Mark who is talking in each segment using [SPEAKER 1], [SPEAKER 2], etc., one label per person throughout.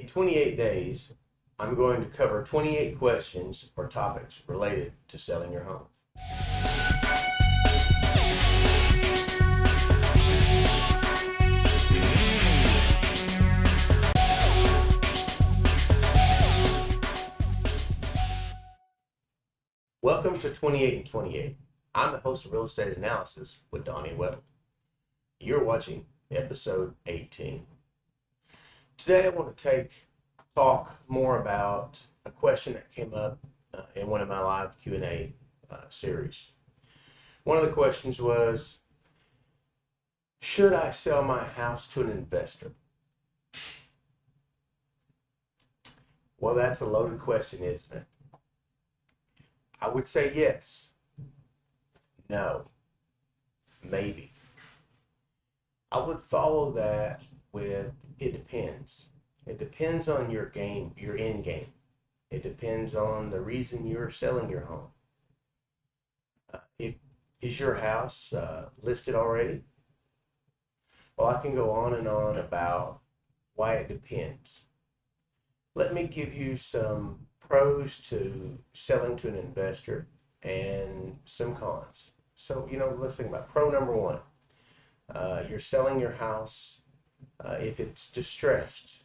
[SPEAKER 1] In 28 days, I'm going to cover 28 questions or topics related to selling your home. Welcome to 28 and 28. I'm the host of Real Estate Analysis with Donnie and dweddle. You're watching episode 18. Today I want to talk more about a question that came up in one of my live Q&A series. One of the questions was, should I sell my house to an investor? Well, that's a loaded question, isn't it? I would say yes, no, maybe. I would follow that with it depends. It depends on your end game. It depends on the reason you're selling your home. Is your house listed already? Well, I can go on and on about why it depends. Let me give you some pros to selling to an investor and some cons. So, let's think about pro number one. You're selling your house if it's distressed.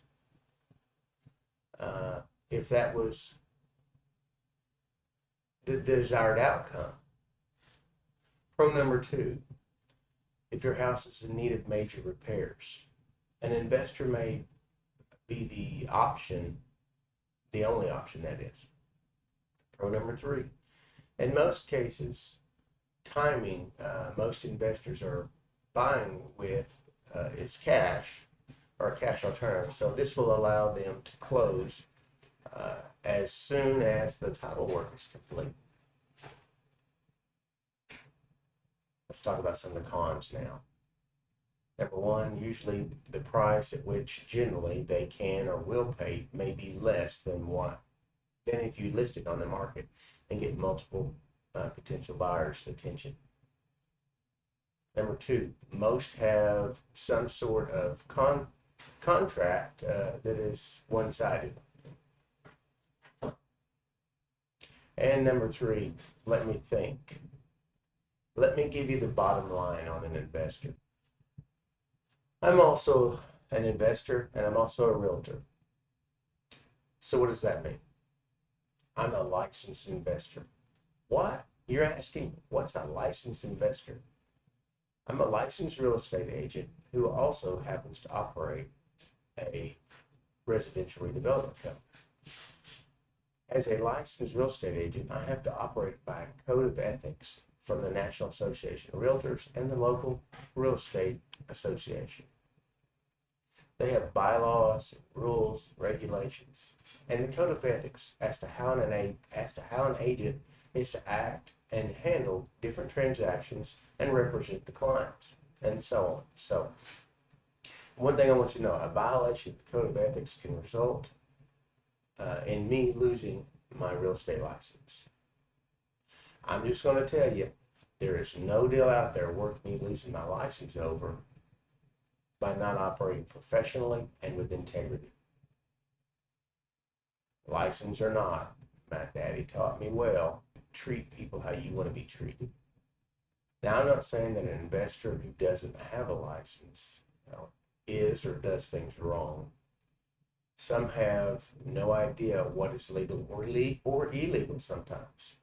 [SPEAKER 1] If that was the desired outcome. Pro number two, if your house is in need of major repairs, an investor may be the only option that is. Pro number three, in most cases, timing, most investors are buying with is cash or a cash alternative. So this will allow them to close as soon as the title work is complete. Let's talk about some of the cons now. Number one, usually the price at which generally they can or will pay may be less than if you list it on the market and get multiple potential buyers' attention. Number two, most have some sort of contract that is one-sided. And number three, let me think. Let me give you the bottom line on an investor. I'm also an investor and I'm also a realtor. So what does that mean? I'm a licensed investor. What? You're asking, what's a licensed investor? I'm a licensed real estate agent who also happens to operate a residential redevelopment company. As a licensed real estate agent, I have to operate by a code of ethics from the National Association of Realtors and the local real estate association. They have bylaws, rules, regulations, and the code of ethics as to how an agent is to act and handle different transactions and represent the clients, and so on. So, one thing I want you to know, a violation of the code of ethics can result in me losing my real estate license. I'm just going to tell you, there is no deal out there worth me losing my license over by not operating professionally and with integrity. License or not, my daddy taught me well, treat people how you want to be treated. Now, I'm not saying that an investor who doesn't have a license is or does things wrong. Some have no idea what is legal or illegal sometimes.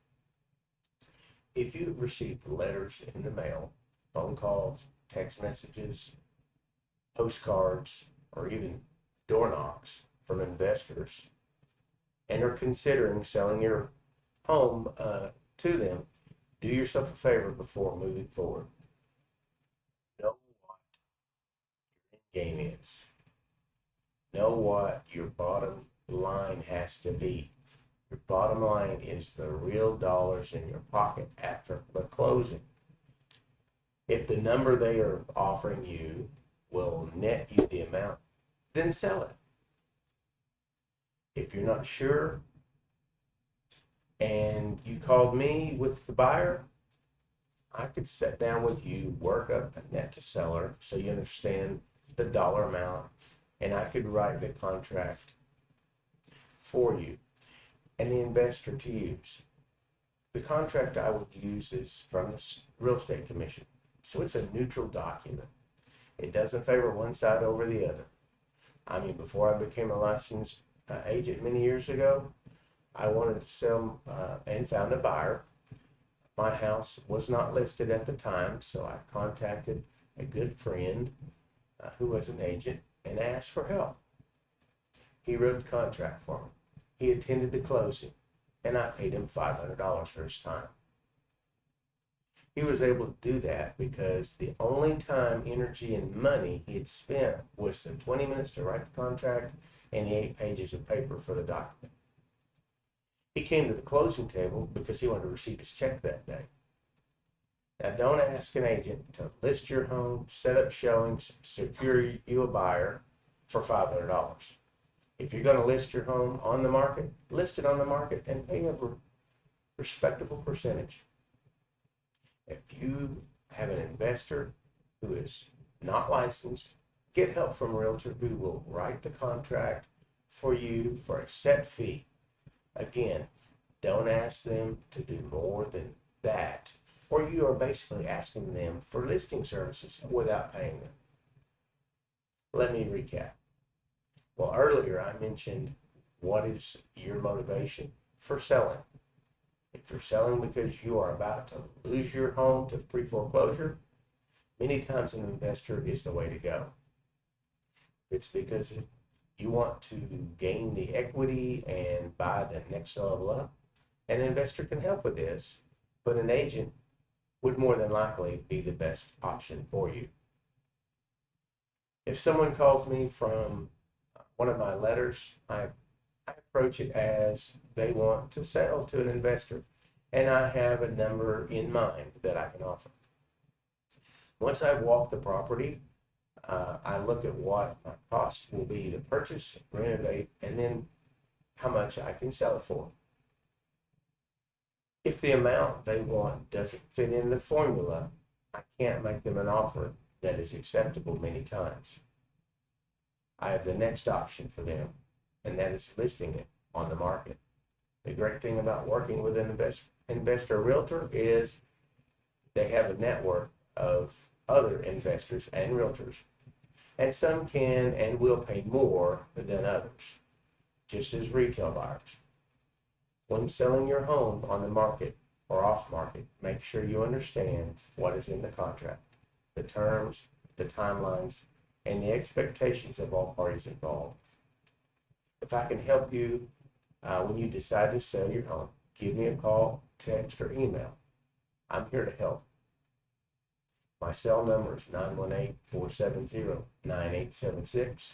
[SPEAKER 1] If you've received letters in the mail, phone calls, text messages, postcards, or even door knocks from investors, and are considering selling your home to them, do yourself a favor before moving forward. Know what your end game is. Know what your bottom line has to be. Your bottom line is the real dollars in your pocket after the closing. If the number they are offering you will net you the amount, then sell it. If you're not sure and you called me with the buyer, I could sit down with you, work up a net to seller so you understand the dollar amount, and I could write the contract for you and the investor to use. The contract I would use is from the Real Estate Commission, so it's a neutral document. It doesn't favor one side over the other. I mean, before I became a licensed agent many years ago, I wanted to sell and found a buyer. My house was not listed at the time, so I contacted a good friend who was an agent and asked for help. He wrote the contract for me. He attended the closing, and I paid him $500 for his time. He was able to do that because the only time, energy, and money he had spent was the 20 minutes to write the contract and the 8 pages of paper for the document. He came to the closing table because he wanted to receive his check that day. Now, don't ask an agent to list your home, set up showings, secure you a buyer for $500. If you're going to list your home on the market, list it on the market and pay a respectable percentage. If you have an investor who is not licensed, get help from a realtor who will write the contract for you for a set fee. Again, don't ask them to do more than that, or you are basically asking them for listing services without paying them. Let me recap. Well, earlier I mentioned what is your motivation for selling. If you're selling because you are about to lose your home to pre-foreclosure, many times an investor is the way to go. It's because you want to gain the equity and buy the next level up. An investor can help with this, but an agent would more than likely be the best option for you. If someone calls me from one of my letters, I approach it as they want to sell to an investor, and I have a number in mind that I can offer. Once I walk the property, I look at what my cost will be to purchase, renovate, and then how much I can sell it for. If the amount they want doesn't fit in the formula, I can't make them an offer that is acceptable many times. I have the next option for them, and that is listing it on the market. The great thing about working with an investor realtor is they have a network of other investors and realtors, and some can and will pay more than others, just as retail buyers. When selling your home on the market or off market, make sure you understand what is in the contract, the terms, the timelines, and the expectations of all parties involved. If I can help you when you decide to sell your home, give me a call, text, or email. I'm here to help. My cell number is 918-470-9876.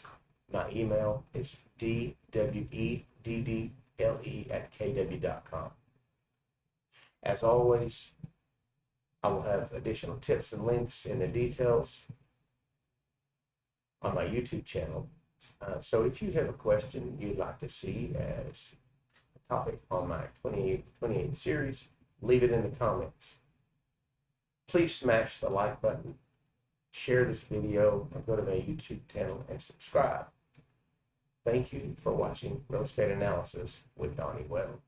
[SPEAKER 1] My email is dweddle@kw.com. As always, I will have additional tips and links in the details on my YouTube channel. So if you have a question you'd like to see as a topic on my 28 series, leave it in the comments. Please smash the like button, share this video, or go to my YouTube channel and subscribe. Thank you for watching Real Estate Analysis with Donnie Dweddle.